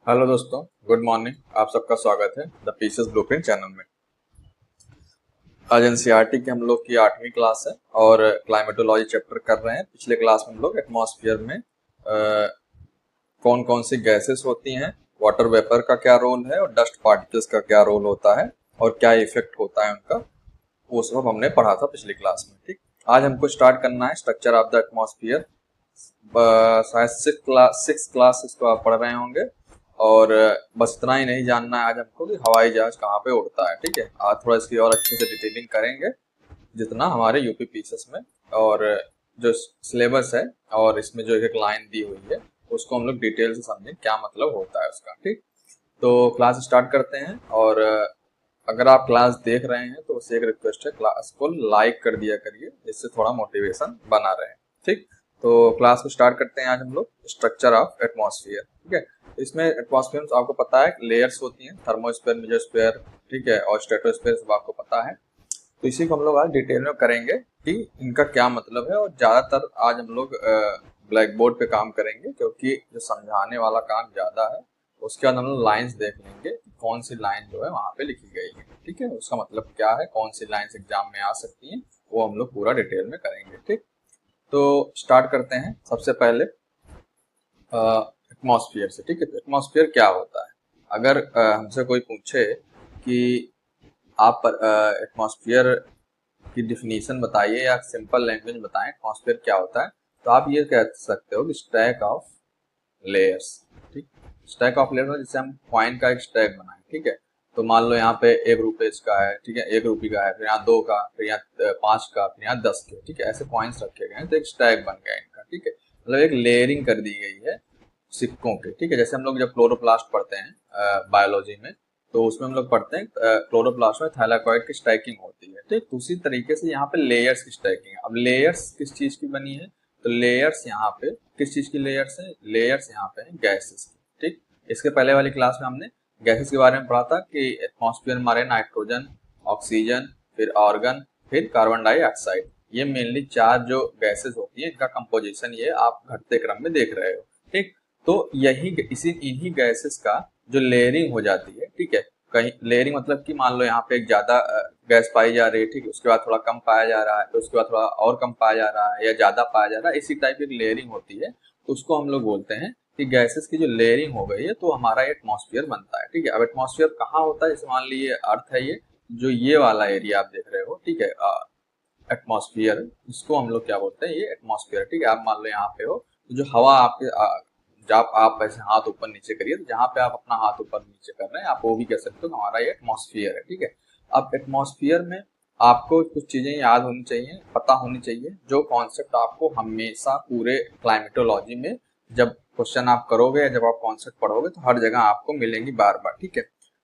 Hello दोस्तों, good morning. आप सबका स्वागत है द पीसेस ब्लूप्रिंट चैनल में। आज एनसीईआरटी की हम लोग की 8वीं क्लास है और क्लाइमेटोलॉजी चैप्टर कर रहे हैं। पिछले क्लास में हम लोग एटमॉस्फेयर में कौन कौन सी गैसेस होती हैं, वाटर वेपर का क्या रोल है और डस्ट पार्टिकल्स का क्या रोल होता है और क्या इफेक्ट होता है उनका, वो सब हमने पढ़ा था पिछली क्लास में। ठीक, आज हमको स्टार्ट करना है स्ट्रक्चर ऑफ द एटमॉस्फेयर। शायद सिक्स क्लास इसको आप पढ़ रहे होंगे और बस इतना ही नहीं जानना है आज हमको कि हवाई जहाज कहाँ पे उड़ता है। ठीक है, आज थोड़ा इसकी और अच्छे से डिटेलिंग करेंगे जितना हमारे यूपी पीसेस में, और जो सिलेबस है और इसमें जो एक लाइन दी हुई है उसको हम लोग डिटेल से समझें क्या मतलब होता है उसका। ठीक, तो क्लास स्टार्ट करते हैं। और अगर आप क्लास देख रहे हैं तो उससे एक रिक्वेस्ट है, क्लास को लाइक कर दिया करिए जिससे थोड़ा मोटिवेशन बना रहे। ठीक, तो क्लास को स्टार्ट करते हैं। आज हम लोग स्ट्रक्चर ऑफ एटमॉस्फेयर। ठीक है, इसमें एटमॉस्फेयर में आपको पता है लेयर्स होती हैं, थर्मोस्फेयर, मेसोस्फेयर, ठीक है, और स्ट्रेटोस्फेयर, सब आपको पता है। तो इसी को हम लोग आज डिटेल में करेंगे कि इनका क्या मतलब है। और ज्यादातर आज हम लोग ब्लैक बोर्ड पे काम करेंगे क्योंकि जो समझाने वाला काम ज्यादा है। उसके बाद हम लोग लाइन्स देख लेंगे कि कौन सी लाइन जो है वहां पे लिखी गई है। ठीक है, उसका मतलब क्या है, कौन सी लाइन्स एग्जाम में आ सकती हैं, वो हम लोग पूरा डिटेल में करेंगे। ठीक, तो स्टार्ट करते हैं सबसे पहले एटमॉस्फेयर से। ठीक है, तो एटमॉस्फेयर क्या होता है। अगर हमसे कोई पूछे कि आप एटमॉस्फेयर की डिफिनीशन बताइए या सिंपल लैंग्वेज बताएं एटमॉस्फेयर क्या होता है, तो आप ये कह सकते हो कि स्टैक ऑफ लेयर्स। ठीक, स्टैक ऑफ लेयर्स जिससे हम कॉइन का एक स्टैक बनाए। ठीक है, तो मान लो यहाँ पे 1 रुपए का है, ठीक है, 1 रुपये का है, फिर यहाँ 2 का, फिर यहाँ 5 का, फिर यहाँ 10 के। ठीक है, ऐसे कॉइन्स रखे गए हैं तो एक स्टैक बन गया इनका। ठीक है, मतलब एक लेयरिंग कर दी गई है सिक्कों के। ठीक है, जैसे हम लोग जब क्लोरोप्लास्ट पढ़ते हैं बायोलॉजी में, तो उसमें हम लोग पढ़ते हैं क्लोरोप्लास्ट में थैलाकॉइड की स्टैकिंग होती है। ठीक, तो उसी तरीके से यहाँ पे लेयर्स की स्टैकिंग है। अब लेयर्स किस चीज की बनी है, तो लेयर्स यहाँ पे किस चीज की लेयर्स है, लेयर्स यहाँ पे है गैसेस की। ठीक, इसके पहले वाली क्लास में हमने गैसेस के बारे में पढ़ा था कि एटमॉस्फेयर हमारे नाइट्रोजन, ऑक्सीजन, फिर ऑर्गन, फिर कार्बन डाइऑक्साइड, ये मेनली 4 जो गैसेस होती है इनका कंपोजिशन ये आप घटते क्रम में देख रहे हो। ठीक, तो यही इन्हीं गैसेस का जो लेयरिंग हो जाती है। ठीक है, कहीं लेयरिंग मतलब कि मान लो यहाँ पे एक ज्यादा गैस पाई जा रही है, ठीक है, उसके बाद थोड़ा कम पाया जा रहा है, तो उसके बाद थोड़ा और कम पाया जा रहा है या ज्यादा पाया जा रहा है, इसी टाइप की लेयरिंग होती है। तो उसको हम लोग बोलते हैं कि गैसेस की जो लेयरिंग हो गई है तो हमारा एटमॉस्फेयर बनता है। ठीक है, अब एटमॉस्फेयर कहाँ होता है, जैसे मान लीजिए अर्थ है, ये जो ये वाला एरिया आप देख रहे हो, ठीक है, एटमॉस्फेयर, इसको हम लोग क्या बोलते हैं, ये एटमॉस्फेयर। ठीक है, आप मान लो यहाँ पे हो, तो जो हवा आपके जब आप ऐसे हाथ ऊपर नीचे करिए, तो जहाँ पे आप अपना हाथ ऊपर नीचे कर रहे हैं आप वो भी कह सकते हो कि हमारा ये एटमॉस्फेयर है। ठीक है, अब एटमॉस्फेयर में आपको कुछ चीजें याद होनी चाहिए, पता होनी चाहिए, जो कॉन्सेप्ट आपको हमेशा पूरे क्लाइमेटोलॉजी में जब क्वेश्चन आप करोगे या जब आप कॉन्सेप्ट पढ़ोगे तो हर जगह आपको मिलेंगी बार बार। ठीक है,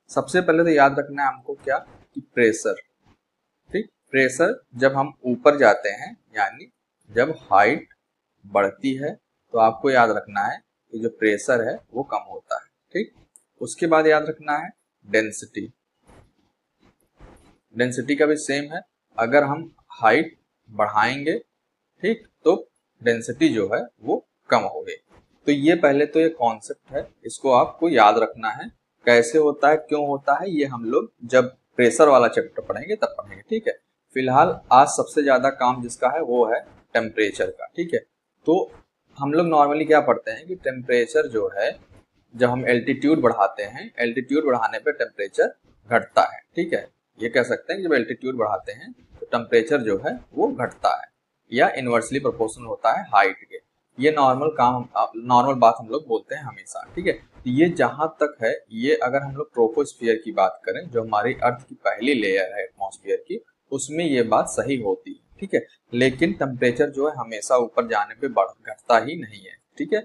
सबसे पहले तो याद रखना है हमको क्या, कि प्रेशर। ठीक, प्रेशर जब हम ऊपर जाते हैं यानी जब हाइट बढ़ती है तो आपको याद रखना है कि जो प्रेशर है वो कम होता है। ठीक, उसके बाद याद रखना है डेंसिटी। डेंसिटी का भी सेम है, अगर हम हाइट बढ़ाएंगे, ठीक, तो डेंसिटी जो है वो कम होगी। तो ये पहले तो ये कॉन्सेप्ट है, इसको आपको याद रखना है। कैसे होता है, क्यों होता है, ये हम लोग जब प्रेशर वाला चैप्टर पढ़ेंगे तब पढ़ेंगे। ठीक है, फिलहाल आज सबसे ज्यादा काम जिसका है वो है टेम्परेचर का। ठीक है, तो हम लोग नॉर्मली क्या पढ़ते हैं कि टेम्परेचर जो है, जब हम एल्टीट्यूड बढ़ाते हैं, एल्टीट्यूड बढ़ाने पे टेम्परेचर घटता है। ठीक है, ये कह सकते हैं कि जब एल्टीट्यूड बढ़ाते हैं तो टेम्परेचर जो है वो घटता है या इनवर्सली प्रोपोर्शनल होता है हाइट के। ये नॉर्मल बात हम लोग बोलते हैं हमेशा। ठीक है, तो ये जहां तक है, ये अगर हम लोग ट्रोपोस्फियर की बात करें जो हमारी अर्थ की पहली लेयर है एटमॉस्फेयर की, उसमें ये बात सही होती है। ठीक है, लेकिन टेम्परेचर जो है हमेशा ऊपर जाने पे घटता ही नहीं है। ठीक है,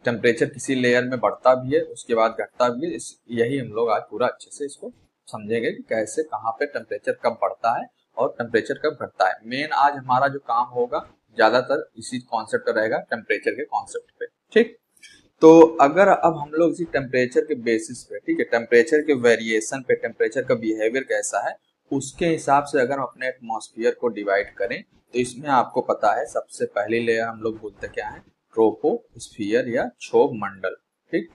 टेम्परेचर किसी लेयर में बढ़ता भी है उसके बाद घटता भी है। यही हम लोग आज पूरा अच्छे से इसको समझेंगे कि कैसे कहाँ पे टेम्परेचर कब बढ़ता है और टेम्परेचर कब घटता है। मेन आज हमारा जो काम होगा ज्यादातर इसी कॉन्सेप्ट का रहेगा, टेम्परेचर के कॉन्सेप्ट पे। ठीक, तो अगर अब हम लोग इसी टेम्परेचर के बेसिस पे, ठीक है, टेम्परेचर के वेरिएशन पे टेम्परेचर का बिहेवियर कैसा है उसके हिसाब से अगर हम अपने एटमॉस्फेयर को डिवाइड करें, तो इसमें आपको पता है सबसे पहली लेयर हम लोग बोलते क्या है, ट्रोपोस्फियर या क्षोभ मंडल। ठीक,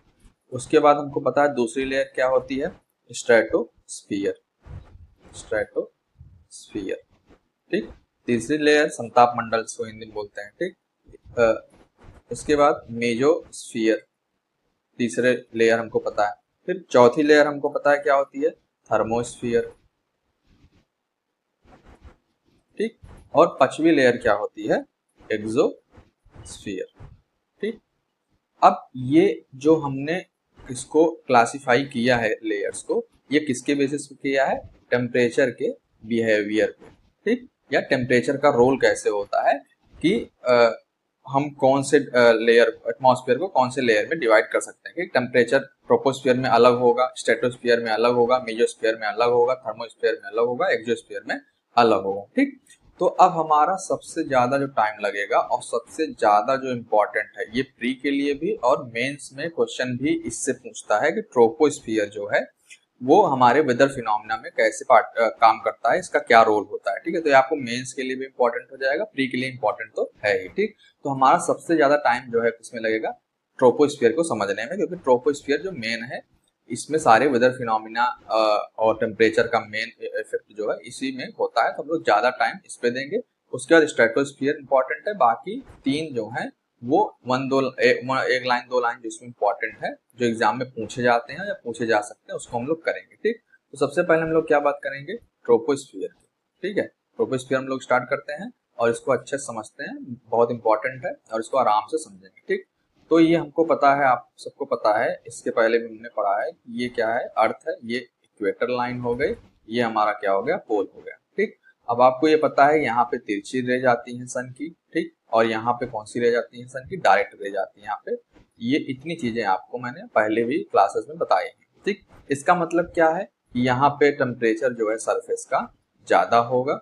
उसके बाद हमको पता है दूसरी लेयर क्या होती है, स्ट्रेटोस्फियर, स्ट्रेटोस्फियर, ठीक। तीसरी लेयर समताप मंडल को हिंदी में बोलते हैं, ठीक। उसके बाद मेजोस्फियर, तीसरे लेयर हमको पता है। फिर चौथी लेयर हमको पता है क्या होती है, थर्मोस्फियर, ठीक। और पांचवी लेयर क्या होती है, एक्सोस्फियर, ठीक। अब ये जो हमने इसको क्लासिफाई किया है लेयर्स को, ये किसके बेसिस पे किया है, टेम्परेचर के बिहेवियर पे, ठीक। या टेम्परेचर का रोल कैसे होता है कि हम कौन से लेयर, एटमॉस्फेयर को कौन से लेयर में डिवाइड कर सकते हैं कि टेम्परेचर ट्रोपोस्फियर में अलग होगा, स्ट्रेटोस्फियर में अलग होगा, मेजोस्फियर में अलग होगा, थर्मोस्फियर में अलग होगा, एक्सोस्फियर में अलग होगा, ठीक। तो अब हमारा सबसे ज्यादा जो टाइम लगेगा और सबसे ज्यादा जो इम्पोर्टेंट है, ये प्री के लिए भी और मेंस में क्वेश्चन भी इससे पूछता है कि ट्रोपोस्फियर जो है वो हमारे वेदर फिनोमिना में कैसे काम करता है, इसका क्या रोल होता है, ठीक है। तो ये आपको मेंस के लिए भी इंपॉर्टेंट हो जाएगा, प्री के लिए इंपॉर्टेंट तो है ही, ठीक। तो हमारा सबसे ज्यादा टाइम जो है इसमें लगेगा ट्रोपोस्फियर को समझने में, क्योंकि ट्रोपोस्फियर जो मेन है, इसमें सारे वेदर फिनोमिना और टेम्परेचर का मेन इफेक्ट जो है इसी में होता है, तो हम लोग ज्यादा टाइम इस पे देंगे। उसके बाद स्ट्रेटोस्फियर इंपॉर्टेंट है, बाकी तीन जो है वो एक लाइन दो लाइन जिसमें इंपॉर्टेंट है, जो एग्जाम में पूछे जाते हैं या पूछे जा सकते हैं, उसको हम लोग करेंगे, ठीक। तो सबसे पहले हम लोग क्या बात करेंगे, ट्रोपोस्फियर की, ठीक है। ट्रोपोस्फियर हम लोग स्टार्ट करते हैं और इसको अच्छे से समझते हैं, बहुत इंपॉर्टेंट है और इसको आराम से समझेंगे, ठीक। तो ये हमको पता है, आप सबको पता है, इसके पहले भी हमने पढ़ा है, ये क्या है, अर्थ है, ये इक्वेटर लाइन हो गई, ये हमारा क्या हो गया, पोल हो गया, ठीक। अब आपको ये पता है यहाँ पे तिरछी रेज आती है सन की, ठीक। और यहाँ पे कौन सी रेज आती है सन की, डायरेक्ट रेज आती है यहाँ पे। ये इतनी चीजें आपको मैंने पहले भी क्लासेस में बताई हैं, ठीक। इसका मतलब क्या है, यहाँ पे टेम्परेचर जो है सरफेस का ज्यादा होगा,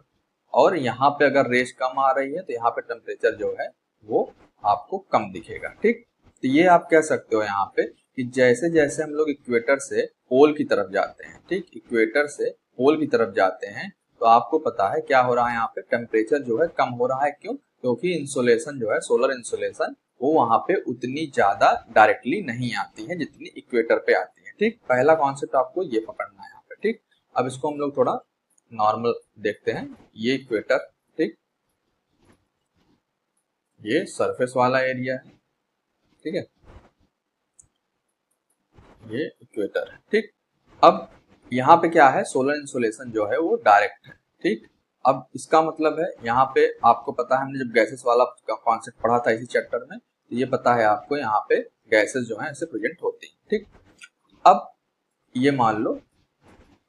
और यहाँ पे अगर रेज कम आ रही है तो यहाँ पे टेम्परेचर जो है वो आपको कम दिखेगा, ठीक। तो ये आप कह सकते हो यहाँ पे कि जैसे जैसे हम लोग इक्वेटर से पोल की तरफ जाते हैं, ठीक, इक्वेटर से पोल की तरफ जाते हैं, तो आपको पता है क्या हो रहा है, यहाँ पे टेम्परेचर जो है कम हो रहा है, क्यों, क्योंकि इंसोलेशन जो है, सोलर इंसोलेशन, वो वहां पे उतनी ज्यादा डायरेक्टली नहीं आती है जितनी इक्वेटर पे आती है, ठीक। पहला कॉन्सेप्ट आपको ये पकड़ना है यहाँ पे, ठीक। अब इसको हम लोग थोड़ा नॉर्मल देखते हैं, ये इक्वेटर, ठीक, ये सरफेस वाला एरिया है, ठीक है, ये इक्वेटर है, ठीक। अब यहाँ पे क्या है, सोलर इंसोलेशन जो है वो डायरेक्ट है, ठीक। अब इसका मतलब है यहाँ पे आपको पता है, हमने जब गैसेस वाला कॉन्सेप्ट पढ़ा था इसी चैप्टर में, तो ये पता है आपको यहाँ पे गैसेस जो है ऐसे प्रेजेंट होती हैं, ठीक। अब ये मान लो,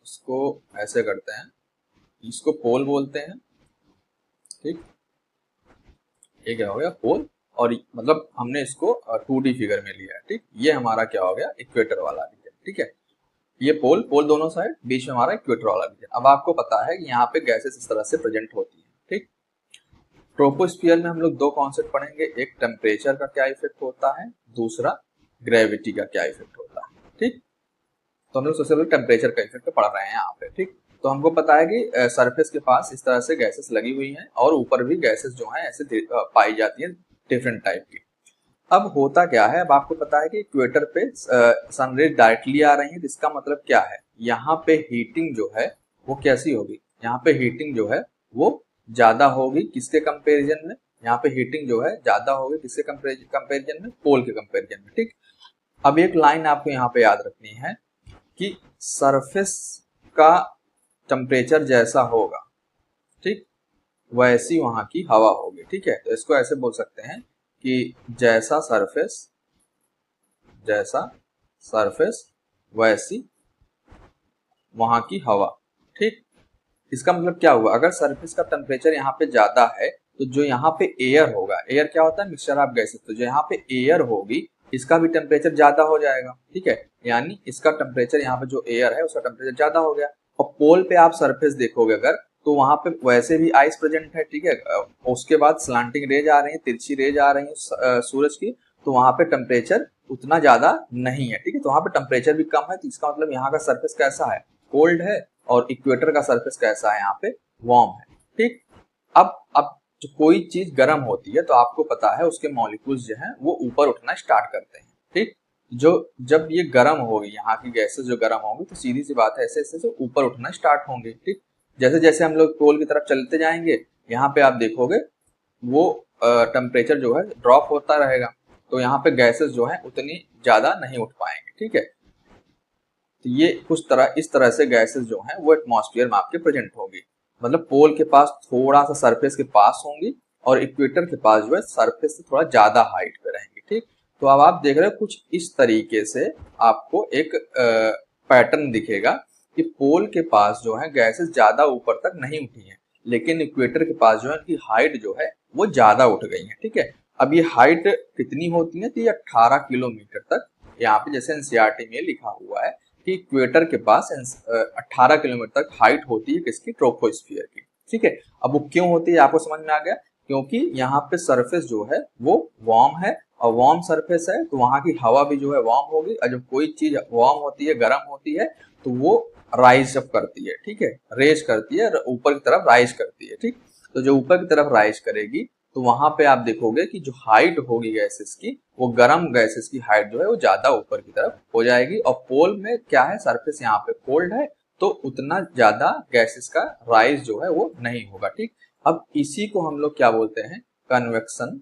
इसको ऐसे करते हैं, इसको पोल बोलते हैं, ठीक, ये क्या हो गया, पोल। और मतलब हमने इसको 2D फिगर में लिया है, ठीक। ये हमारा क्या हो गया, इक्वेटर वाला रीजन, ठीक है। ये पोल पोल दोनों साइड, बीच में हमारा इक्वेटर वाला रीजन। अब आपको पता है कि यहाँ पे गैसेस इस तरह से प्रेजेंट होती है, ठीक। ट्रोपोस्फियर में हम लोग दो कॉन्सेप्ट पढ़ेंगे, एक टेम्परेचर का क्या इफेक्ट होता है, दूसरा ग्रेविटी का क्या इफेक्ट होता है, ठीक। तो हम लोग सबसे पहले टेम्परेचर का इफेक्ट पढ़ रहे हैं यहाँ पे, ठीक। तो हमको पता है कि सरफेस के पास इस तरह से गैसेस लगी हुई हैं और ऊपर भी गैसेस जो हैं ऐसे पाई जाती है डिफरेंट टाइप की। अब होता क्या है, अब आपको पता है कि इक्वेटर पे सनरेज डायरेक्टली आ रही है, तो इसका मतलब क्या है, यहाँ पे हीटिंग जो है वो कैसी होगी, यहाँ पे हीटिंग जो है वो ज्यादा होगी, किसके कंपेरिजन में, यहाँ पे हीटिंग जो है ज्यादा होगी किसके कंपेरिजन में, पोल के कंपेरिजन में, ठीक। अब एक लाइन आपको यहाँ पे याद रखनी है कि सरफेस का टेम्परेचर जैसा होगा, ठीक, वैसी वहां की हवा होगी, ठीक है। तो इसको ऐसे बोल सकते हैं कि जैसा सरफेस वैसी वहां की हवा, ठीक। इसका मतलब क्या हुआ, अगर सरफेस का टेम्परेचर यहाँ पे ज्यादा है तो जो यहाँ पे एयर होगा, एयर क्या होता है, मिक्सचर ऑफ गैसेस, तो जो यहाँ पे एयर होगी इसका भी टेम्परेचर ज्यादा हो जाएगा, ठीक है। यानी इसका टेम्परेचर, यहाँ पे जो एयर है उसका टेम्परेचर ज्यादा हो गया। और पोल पे आप सरफेस देखोगे अगर, तो वहां पे वैसे भी आइस प्रेजेंट है, ठीक है। उसके बाद स्लांटिंग रेज आ रही है, तिरछी रेज आ रही है सूरज की, तो वहां पे टेम्परेचर उतना ज्यादा नहीं है, ठीक है। तो वहां पे टेम्परेचर भी कम है, तो इसका मतलब यहाँ का सरफेस कैसा है, कोल्ड है, और इक्वेटर का सरफेस कैसा है, यहाँ पे वार्म है, ठीक। अब जो कोई चीज गर्म होती है तो आपको पता है उसके मॉलिक्यूल्स जो हैं वो ऊपर उठना स्टार्ट करते हैं, ठीक। जो जब ये गर्म होगी, यहाँ की गैसेस जो गर्म होंगी तो सीधी सी बात है ऐसे ऐसे से ऊपर उठना स्टार्ट होंगे। ठीक, जैसे जैसे हम लोग पोल की तरफ चलते जाएंगे, यहाँ पे आप देखोगे वो टेम्परेचर जो है ड्रॉप होता रहेगा, तो यहाँ पे गैसेस जो है उतनी ज्यादा नहीं उठ पाएंगे। ठीक है, तो ये कुछ तरह इस तरह से गैसेस जो हैं वो एटमॉस्फेयर में आपके प्रेजेंट होगी। मतलब पोल के पास थोड़ा सा सरफेस के पास होंगी और इक्वेटर के पास जो है सरफेस से थोड़ा ज्यादा हाइट पे रहेंगी। ठीक, तो अब आप देख रहे हो कुछ इस तरीके से आपको एक पैटर्न दिखेगा कि पोल के पास जो है गैसेस ज्यादा ऊपर तक नहीं उठी हैं, लेकिन इक्वेटर के पास जो है इनकी हाइट जो है वो ज्यादा उठ गई है। ठीक है, अब ये हाइट कितनी होती है, तो ये 18 किलोमीटर तक यहाँ पे जैसे एनसीईआरटी में लिखा हुआ है कि इक्वेटर के पास 18 किलोमीटर तक हाइट होती है किसकी, ट्रोपोस्फियर की। ठीक है, अब वो क्यों होती है आपको समझ में आ गया, क्योंकि यहाँ पे सरफेस जो है वो वार्म है, और वार्म सरफेस है तो वहां की हवा भी जो है वार्म होगी, और जब कोई चीज वार्म होती है, गर्म होती है, तो वो राइज अप करती है। ठीक है, रेज करती है, ऊपर की तरफ राइज करती है। ठीक, तो जो ऊपर की तरफ राइज करेगी तो वहां पे आप देखोगे कि जो हाइट होगी गैसेस की, वो गर्म गैसेस की हाइट जो है वो ज्यादा ऊपर की तरफ हो जाएगी, और पोल में क्या है, सरफेस यहाँ पे कोल्ड है, तो उतना ज्यादा गैसेस का राइज जो है वो नहीं होगा। ठीक, अब इसी को हम लोग क्या बोलते हैं, कन्वेक्शन।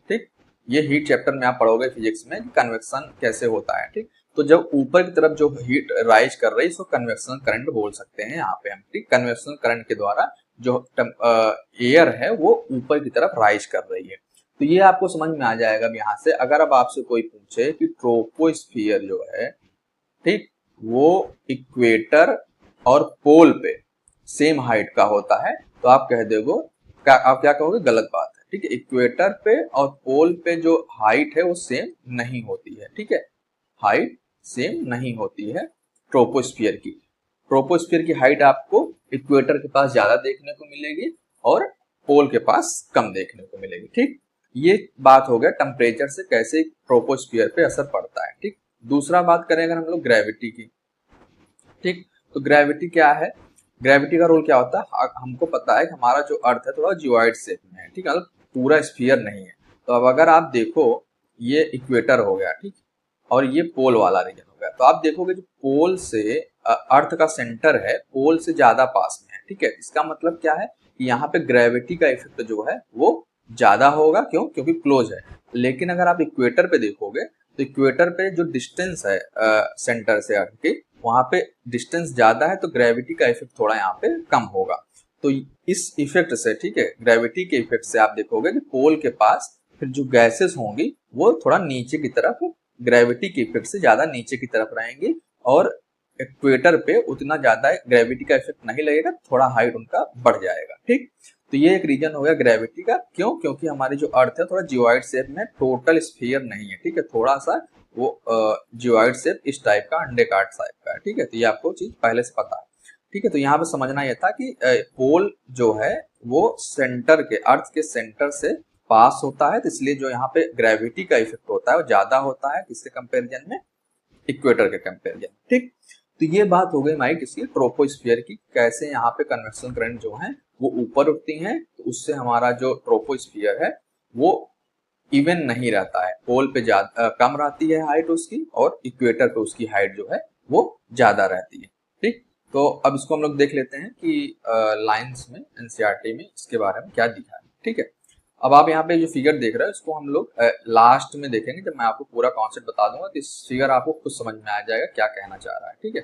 ठीक, ये हीट चैप्टर में आप पढ़ोगे फिजिक्स में, कन्वेक्शन कैसे होता है। ठीक, तो जब ऊपर की तरफ जो हीट राइज कर रही है इसको कन्वेक्शन करंट बोल सकते हैं यहाँ पे हम। ठीक, कन्वेक्शन करंट के द्वारा जो एयर है वो ऊपर की तरफ राइज कर रही है। तो ये आपको समझ में आ जाएगा यहाँ से। अगर अब आपसे कोई पूछे कि ट्रोपोस्फियर जो है, ठीक, वो इक्वेटर और पोल पे सेम हाइट का होता है, तो आप कह दोगे, आप क्या कहोगे, गलत बात है। ठीक है, इक्वेटर पे और पोल पे जो हाइट है वो सेम नहीं होती है। ठीक है, हाइट सेम नहीं होती है ट्रोपोस्फियर की। ट्रोपोस्फियर की हाइट आपको इक्वेटर के पास ज्यादा देखने को मिलेगी और पोल के पास कम देखने को मिलेगी। ठीक, ये बात हो गया टेम्परेचर से कैसे ट्रोपोस्फियर पे असर पड़ता है। ठीक, दूसरा बात करें अगर हम लोग ग्रेविटी की। ठीक, तो ग्रेविटी क्या है, ग्रेविटी का रोल क्या होता है, हमको पता है कि हमारा जो अर्थ है थोड़ा जियोइड शेप में है। ठीक है, मतलब पूरा स्फीयर नहीं है। तो अब अगर आप देखो, ये इक्वेटर हो गया, ठीक, और ये पोल वाला रीजन हो गया, तो आप देखोगे जो पोल से अर्थ का सेंटर है पोल से ज्यादा पास में है। ठीक है, इसका मतलब क्या है कि यहाँ पे ग्रेविटी का इफेक्ट जो है वो ज्यादा होगा, क्यों, क्योंकि क्लोज है। लेकिन अगर आप इक्वेटर पे देखोगे तो इक्वेटर पे जो डिस्टेंस है सेंटर से अर्थ की, वहां पे डिस्टेंस ज्यादा है, तो ग्रेविटी का इफेक्ट थोड़ा यहाँ पे कम होगा। तो इस इफेक्ट से, ठीक है, ग्रेविटी के इफेक्ट से आप देखोगे कि पोल के पास फिर जो गैसेस होंगी वो थोड़ा नीचे की तरफ, ग्रेविटी के इफेक्ट से ज्यादा नीचे की तरफ रहेंगी, और इक्वेटर पे उतना ज्यादा ग्रेविटी का इफेक्ट नहीं लगेगा, थोड़ा हाइट उनका बढ़ जाएगा। ठीक, तो ये एक रीजन हो गया ग्रेविटी का। क्यों, क्योंकि हमारी जो अर्थ है थोड़ा जियोइड शेप में, टोटल स्फीयर नहीं है। ठीक है, थोड़ा सा वो जियोइड शेप इस टाइप का, अंडाकार टाइप का है। ठीक है, तो ये आपको चीज पहले से पता है। ठीक है, तो यहाँ पे समझना यह था कि पोल जो है वो सेंटर के, अर्थ के सेंटर से पास होता है, तो इसलिए जो यहाँ पे ग्रेविटी का इफेक्ट होता है वो ज्यादा होता है किसके कंपेरिजन में, इक्वेटर के कंपेरिजन। ठीक, तो ये बात हो गई हमारी किसी ट्रोपोस्फियर की, कैसे यहाँ पे कन्वेक्शन करंट जो है वो ऊपर उठती हैं, तो उससे हमारा जो ट्रोपोस्फियर है वो इवन नहीं रहता है, पोल पे ज्यादा कम रहती है हाइट उसकी, और इक्वेटर पे उसकी हाइट जो है वो ज्यादा रहती है। ठीक, तो अब इसको हम लोग देख लेते हैं कि लाइंस में एनसीईआरटी में इसके बारे में क्या दिखा है। ठीक है, अब आप यहाँ पे जो फिगर देख रहे हो इसको हम लोग लास्ट में देखेंगे, जब मैं आपको पूरा कॉन्सेप्ट बता दूंगा तो इस फिगर आपको खुद समझ में आ जाएगा क्या कहना चाह रहा है। ठीक है,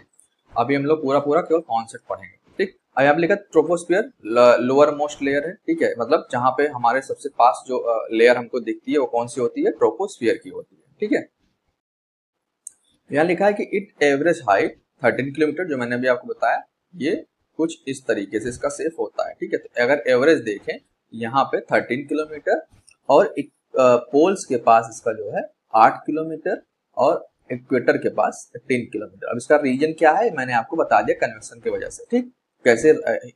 अभी हम लोग पूरा पूरा केवल कॉन्सेप्ट पढ़ेंगे। ठीक, अब यहाँ पे लिखा ट्रोपोस्फियर लोअर मोस्ट लेयर है। ठीक है, मतलब जहाँ पे हमारे सबसे पास जो लेयर हमको दिखती है वो कौन सी होती है, ट्रोपोस्फियर की होती है। ठीक है, यहाँ लिखा है कि इट एवरेज हाइट 13 किलोमीटर, जो मैंने अभी आपको बताया, ये कुछ इस तरीके से इसका शेप होता है। ठीक है, तो अगर एवरेज देखें यहाँ पे 13 किलोमीटर, और पोल्स के पास इसका जो है 8 किलोमीटर, और इक्वेटर के पास 10 किलोमीटर। अब इसका रीजन क्या है मैंने आपको बता दिया, कन्वेक्शन की वजह से। ठीक, कैसे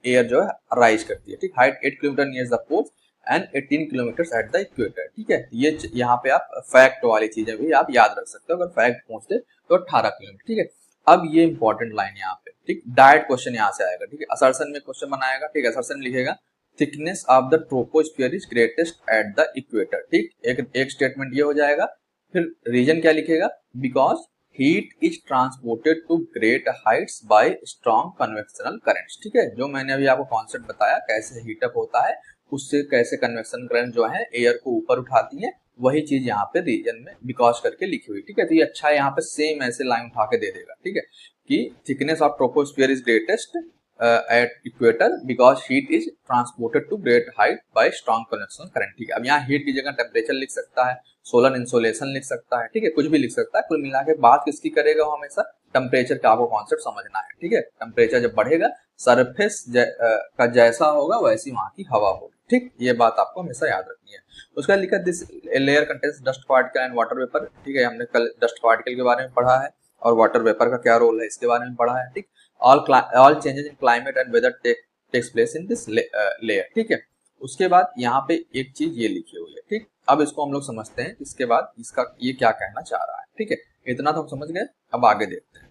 एयर जो है राइज करती है। ठीक, height 8 kilometre near the poles and 18 kilometre at the equator. ठीक है, ये यहाँ पे आप फैक्ट वाली चीजें भी आप याद रख सकते हो, अगर फैक्ट पूछते तो 18 किलोमीटर। ठीक है, अब ये इंपॉर्टेंट लाइन यहाँ पे, ठीक, डायरेक्ट क्वेश्चन यहाँ से आएगा। ठीक है, असर्शन में क्वेश्चन बनाएगा। ठीक है, असर्शन लिखेगा thickness of the troposphere is greatest eight the equator. ठीक, एक स्टेटमेंट ये हो जाएगा फिर रीजन क्या लिखेगा, because heat is transported to great heights by strong convectional currents. ठीक है, जो मैंने अभी आपको कॉन्सेप्ट बताया कैसे हीटअप होता है, उससे कैसे कन्वेक्शन करंट जो है एयर को ऊपर उठाती है, वही चीज यहाँ पे रीजन में बिकॉज करके लिखी हुई। ठीक है, तो ये अच्छा है, यहाँ पे सेम ऐसे लाइन उठा के दे देगा। ठीक है, कि thickness of troposphere is greatest at equator because heat is transported to great height by strong convection current. ठीक है, अब यहाँ हीट की जगह टेम्परेचर लिख सकता है, सोलर इंसोलेशन लिख सकता है। ठीक है, कुछ भी लिख सकता है, कुल मिला के बात किसकी करेगा वो हमेशा टेम्परेचर का आपको कॉन्सेप्ट समझना है। ठीक है, टेम्परेचर जब बढ़ेगा सरफेस का जैसा होगा वैसी वहां की हवा होगी। ठीक, ये बात आपको हमेशा याद रखनी है। उसका लिखा this layer contains dust particle and water vapour. ठीक है, हमने कल डस्ट पार्टिकल के बारे में पढ़ा है और वाटर वेपर का क्या रोल है इसके बारे में पढ़ा है। ठीक, all changes in climate and weather takes place in this layer. ठीक है, उसके बाद यहाँ पे एक चीज ये लिखी हुई है। ठीक, अब इसको हम लोग समझते हैं, इसके बाद इसका ये क्या कहना चाह रहा है। ठीक है, इतना तो हम समझ गए, अब आगे देखते हैं।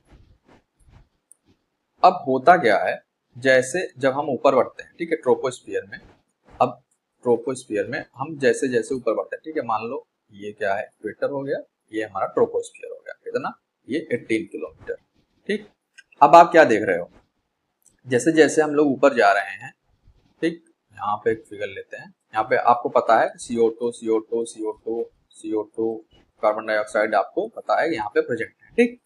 अब होता क्या है, जैसे जब हम ऊपर बढ़ते हैं, ठीक है, ट्रोपोस्फियर में, अब ट्रोपोस्फियर में हम जैसे जैसे ऊपर बढ़ते हैं, ठीक है, मान लो ये क्या है, इक्वेटर हो गया, ये हमारा ट्रोपोस्फियर हो गया, कितना, ये 18 किलोमीटर। ठीक, अब आप क्या देख रहे हो, जैसे जैसे हम लोग ऊपर जा रहे हैं, ठीक, यहाँ पे एक फिगर लेते हैं, यहाँ पे आपको पता है CO2 CO2 CO2 CO2 carbon dioxide आपको पता है यहाँ पे प्रेजेंट है। ठीक,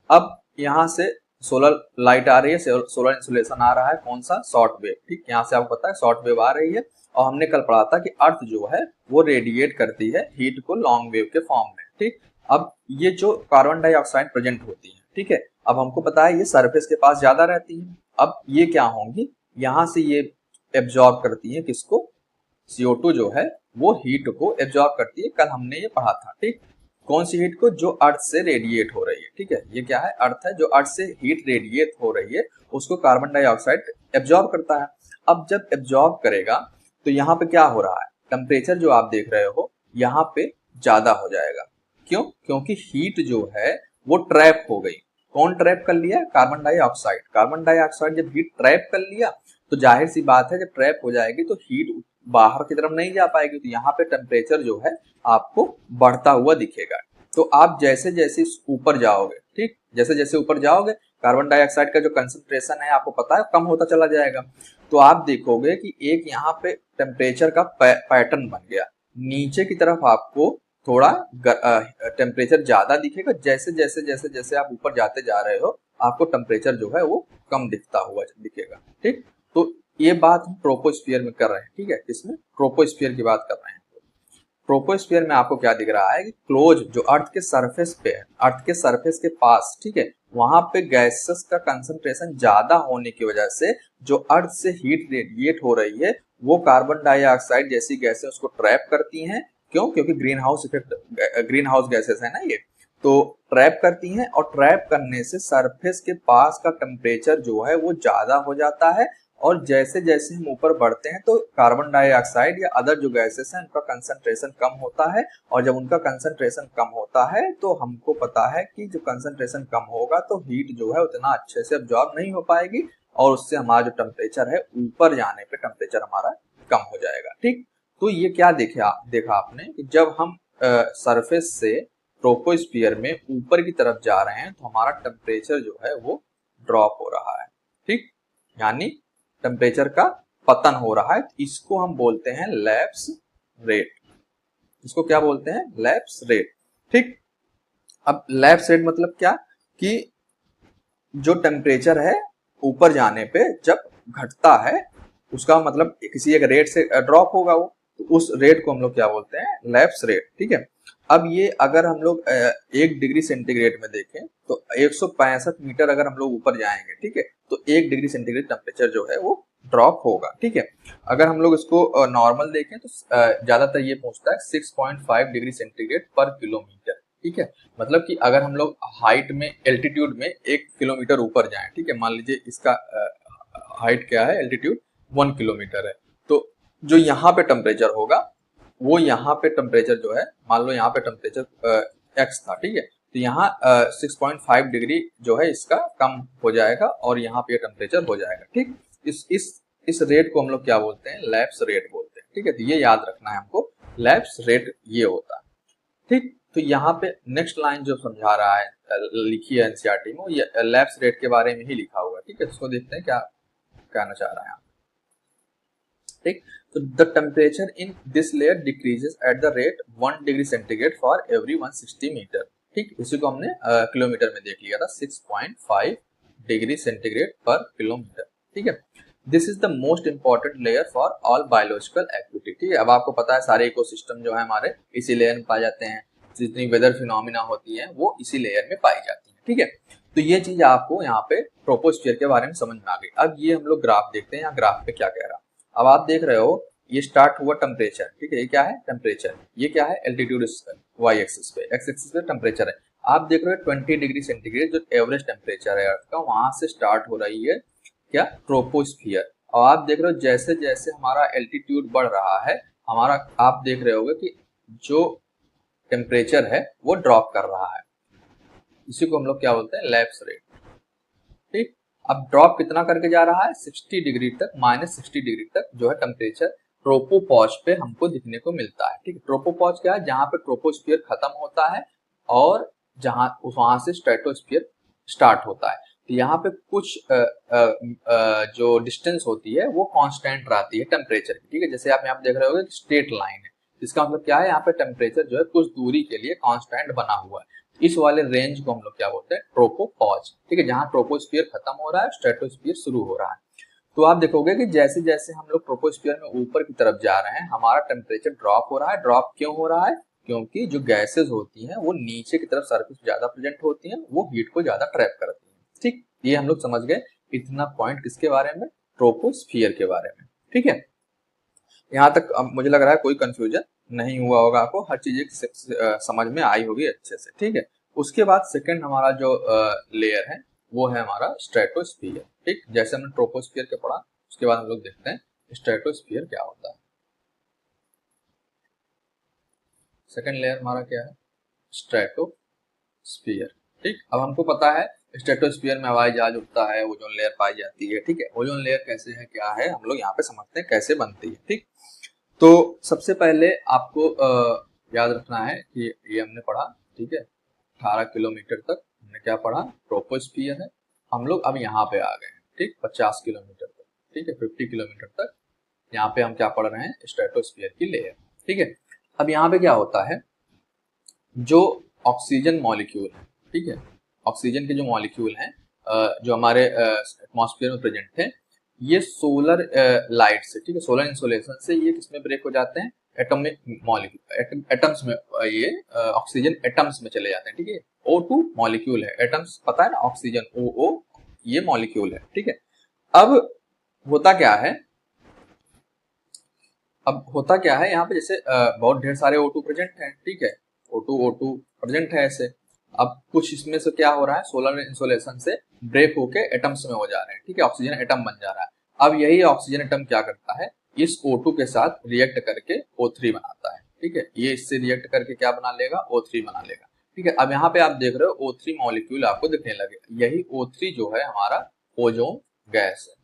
अब यहाँ से सोलर लाइट आ रही है, सोलर इंसुलेशन आ रहा है, कौन सा, शॉर्ट वेव। ठीक, यहाँ से आपको पता है शॉर्ट वेव आ रही है, और हमने कल पढ़ा था कि अर्थ जो है वो रेडिएट करती है हीट को लॉन्ग वेव के फॉर्म में। ठीक, अब ये जो कार्बन डाइऑक्साइड प्रेजेंट होती है, ठीक है, अब हमको पता है ये सरफेस के पास ज्यादा रहती है, अब ये क्या होंगी, यहाँ से ये एब्जॉर्ब करती है किसको, CO2 जो है वो हीट को एब्जॉर्ब करती है, कल हमने ये पढ़ा था। ठीक, कौन सी हीट को, जो अर्थ से रेडिएट हो रही है। ठीक है, ये क्या है, अर्थ है, जो अर्थ से हीट रेडिएट हो रही है उसको कार्बन डाइऑक्साइड एब्जॉर्ब करता है। अब जब एब्जॉर्ब करेगा तो यहाँ पे क्या हो रहा है, टेम्परेचर जो आप देख रहे हो यहाँ पे ज्यादा हो जाएगा। क्यों, क्योंकि हीट जो है वो ट्रैप हो गई। कौन ट्रैप कर लिया, कार्बन डाइऑक्साइड। कार्बन डाइऑक्साइड जब हीट ट्रैप कर लिया तो जाहिर सी बात है जब ट्रैप हो जाएगी तो हीट बाहर की तरफ नहीं जा पाएगी, तो यहाँ पे टेम्परेचर जो है आपको बढ़ता हुआ दिखेगा। तो आप जैसे जैसे ऊपर जाओगे, ठीक, जैसे जैसे ऊपर जाओगे कार्बन डाइऑक्साइड का जो कंसंट्रेशन है आपको पता है कम होता चला जाएगा। तो आप देखोगे कि एक यहाँ पे टेम्परेचर का पैटर्न बन गया, नीचे की तरफ आपको थोड़ा टेम्परेचर ज्यादा दिखेगा, जैसे जैसे जैसे जैसे आप ऊपर जाते जा रहे हो आपको टेम्परेचर जो है वो कम दिखता हुआ दिखेगा। ठीक, तो ये बात हम ट्रोपोस्फियर में कर रहे हैं। ठीक है, इसमें ट्रोपोस्फियर की बात कर रहे हैं। ट्रोपोस्फियर में आपको क्या दिख रहा है कि क्लोज जो अर्थ के सरफेस पे है, अर्थ के सरफेस के पास, ठीक है, वहां पे गैसेस का कंसंट्रेशन ज्यादा होने की वजह से जो अर्थ से हीट रेडिएट हो रही है वो कार्बन डाइऑक्साइड जैसी गैसें उसको ट्रैप करती हैं। क्यों, क्योंकि green house effect, green house gases है ना ये, तो ट्रैप करती हैं, और ट्रैप करने से सरफेस के पास का टेम्परेचर जो है वो ज्यादा हो जाता है, और जैसे जैसे हम ऊपर बढ़ते हैं तो कार्बन डाइऑक्साइड या अदर जो गैसेस हैं उनका कंसंट्रेशन कम होता है, और जब उनका कंसंट्रेशन कम होता है तो हमको पता है कि जो कंसंट्रेशन कम होगा तो हीट जो है उतना अच्छे से अब्जॉर्ब नहीं हो पाएगी, और उससे हमारा जो टेम्परेचर है ऊपर जाने पे टेम्परेचर हमारा कम हो जाएगा। ठीक, तो ये क्या देखा आपने कि जब हम सरफेस से ट्रोपोस्फियर में ऊपर की तरफ जा रहे हैं तो हमारा टेम्परेचर जो है वो ड्रॉप हो रहा है। ठीक, यानी टेम्परेचर का पतन हो रहा है, इसको हम बोलते हैं लैप्स रेट। इसको क्या बोलते हैं, लैप्स रेट। ठीक, अब लैप्स रेट मतलब क्या, कि जो टेम्परेचर है ऊपर जाने पे जब घटता है उसका मतलब किसी एक रेट से ड्रॉप होगा वो, तो उस रेट को हम लोग क्या बोलते हैं, लैप्स रेट। ठीक है, अब ये अगर हम लोग 1 डिग्री सेंटीग्रेड में देखें तो 165 मीटर अगर हम लोग ऊपर जाएंगे, ठीक है, तो 1 डिग्री सेंटीग्रेड टेम्परेचर जो है वो ड्रॉप होगा। ठीक है, अगर हम लोग इसको नॉर्मल देखें तो ज्यादातर ये पहुंचता है 6.5 डिग्री सेंटीग्रेड पर किलोमीटर। ठीक है, मतलब कि अगर हम लोग हाइट में, एल्टीट्यूड में 1 किलोमीटर ऊपर जाएं, ठीक है, मान लीजिए इसका हाइट क्या है, एल्टीट्यूड 1 किलोमीटर है, तो जो यहाँ पे टेम्परेचर होगा वो यहाँ पे टेम्परेचर जो है, मान लो यहाँ पे टेम्परेचर x था, ठीक है, तो यहाँ 6.5 डिग्री जो है इसका कम हो जाएगा और यहाँ पे टेम्परेचर हो जाएगा। ठीक, इस रेट को हम लोग क्या बोलते हैं, लैप्स रेट बोलते हैं। ठीक है, तो ये याद रखना है हमको, लैप्स रेट ये होता है। ठीक, तो यहाँ पे नेक्स्ट लाइन जो समझा रहा है लिखी है एनसीईआरटी में, ये लैप्स रेट के बारे में ही लिखा हुआ है। ठीक है, इसको देखते हैं क्या कहना चाह रहा है। ठीक, तो the temperature in this layer decreases at the rate 1 degree centigrade for every 160 metre. ठीक, इसी को हमने किलोमीटर में देख लिया था, 6.5 डिग्री सेंटीग्रेड पर किलोमीटर। ठीक है, this is the most important layer for all biological activity. ठीक है, अब आपको पता है सारे इकोसिस्टम जो है हमारे इसी लेयर में पाए जाते हैं, जितनी वेदर फिनोमिना होती है वो इसी लेयर में पाई जाती है। ठीक है, तो ये चीज आपको यहाँ पे ट्रोपोस्फियर के बारे में समझ में आ गई। अब ये हम लोग ग्राफ देखते हैं, यहाँ ग्राफ पे क्या कह रहा है। अब आप देख रहे हो ये स्टार्ट हुआ टेम्परेचर। ठीक है, ये क्या है टेम्परेचर, ये क्या है एल्टीट्यूड वाई एक्सिस पे, एक्स एक्सिस पे टेम्परेचर है। आप देख रहे हो 20 डिग्री सेंटीग्रेड जो एवरेज टेम्परेचर है अर्थ का, वहां से स्टार्ट हो रही है क्या ट्रोपोस्फियर। और आप देख रहे हो जैसे जैसे हमारा एल्टीट्यूड बढ़ रहा है हमारा, आप देख रहे होगे कि जो टेम्परेचर है वो ड्रॉप कर रहा है, इसी को हम लोग क्या बोलते हैं लैप्स रेट। ठीक, अब ड्रॉप कितना करके जा रहा है 60 डिग्री तक, -60 डिग्री तक जो है टेम्परेचर ट्रोपोपॉज पे हमको दिखने को मिलता है। ठीक है, ट्रोपोपॉज क्या है, जहां पे ट्रोपोस्फियर खत्म होता है और जहां वहां से स्ट्रेटोस्फियर स्टार्ट होता है। तो यहाँ पे कुछ जो डिस्टेंस होती है वो कांस्टेंट रहती है टेम्परेचर की। ठीक है, जैसे आप यहाँ पे देख रहे होगे स्ट्रेट लाइन है, इसका मतलब क्या है, यहाँ पे टेम्परेचर जो है कुछ दूरी के लिए कांस्टेंट बना हुआ है। इस वाले रेंज को हम लोग क्या बोलते हैं ट्रोपोपॉज। ठीक है, जहां ट्रोपोस्फियर खत्म हो रहा है स्ट्रेटोस्फियर शुरू हो रहा है। तो आप देखोगे कि जैसे जैसे हम लोग ट्रोपोस्फियर में ऊपर की तरफ जा रहे हैं हमारा टेम्परेचर ड्रॉप हो रहा है। ड्रॉप क्यों हो रहा है, क्योंकि जो गैसेस होती हैं वो नीचे की तरफ सरफेस ज्यादा प्रेजेंट होती हैं, वो हीट को ज्यादा ट्रैप करती हैं। ठीक, ये हम लोग समझ गए इतना पॉइंट किसके बारे में, ट्रोपोस्फियर के बारे में। ठीक है, यहाँ तक मुझे लग रहा है कोई कंफ्यूजन नहीं हुआ होगा आपको, हर चीज समझ में आई होगी अच्छे से। ठीक है, उसके बाद सेकंड हमारा जो लेयर है वो है हमारा स्ट्रेटोस्फियर। ठीक, जैसे हमने ट्रोपोस्फियर के पढ़ा उसके बाद हम लोग देखते हैं स्ट्रेटोस्फियर क्या होता है। सेकंड लेयर हमारा क्या है स्ट्रेटोस्फियर। ठीक, अब हमको पता है स्ट्रेटोस्फियर में हवाई जहाज उड़ता है, ओजोन लेयर पाई जाती है। ठीक है, ओजोन लेयर कैसे है क्या है हम लोग यहाँ पे समझते हैं कैसे बनती है। ठीक, तो सबसे पहले आपको याद रखना है कि ये हमने पढ़ा। ठीक है, 18 किलोमीटर तक हमने क्या पढ़ा ट्रोपोस्फियर है। हम लोग अब यहाँ पे आ गए। ठीक, 50 किलोमीटर तक। ठीक है, 50 किलोमीटर तक यहाँ पे हम क्या पढ़ रहे हैं स्ट्रेटोस्फियर की लेयर। ठीक है, अब यहाँ पे क्या होता है जो ऑक्सीजन मॉलिक्यूल है। ठीक है, ऑक्सीजन के जो मॉलिक्यूल हैं जो हमारे एटमॉस्फेयर में प्रेजेंट थे, ये सोलर लाइट से, ठीक है सोलर इंसोलेशन से ये किसमें ब्रेक हो जाते हैं एटॉमिक मॉलिक्यूल, एटम्स में। ये ऑक्सीजन एटम्स में चले जाते हैं। ठीक है, O2 मॉलिक्यूल है, एटम्स पता है ना, ऑक्सीजन OO ये मॉलिक्यूल है। ठीक है, अब होता क्या है, यहाँ पे जैसे बहुत ढेर सारे O2 प्रेजेंट हैं। ठीक है, O2 प्रेजेंट है ऐसे। अब कुछ इसमें से क्या हो रहा है सोलर इंसोलेशन से ब्रेक होके एटम्स में हो जा रहे हैं। ठीक है, ऑक्सीजन एटम बन जा रहा है। अब यही ऑक्सीजन एटम क्या करता है, इस O2 के साथ रिएक्ट करके O3 बनाता है। ठीक है, ये इससे रिएक्ट करके क्या बना लेगा O3 बना लेगा। ठीक है, अब यहाँ पे आप देख रहे हो O3 मॉलिक्यूल आपको दिखने लगे, यही O3 जो है हमारा ओजोन गैस है।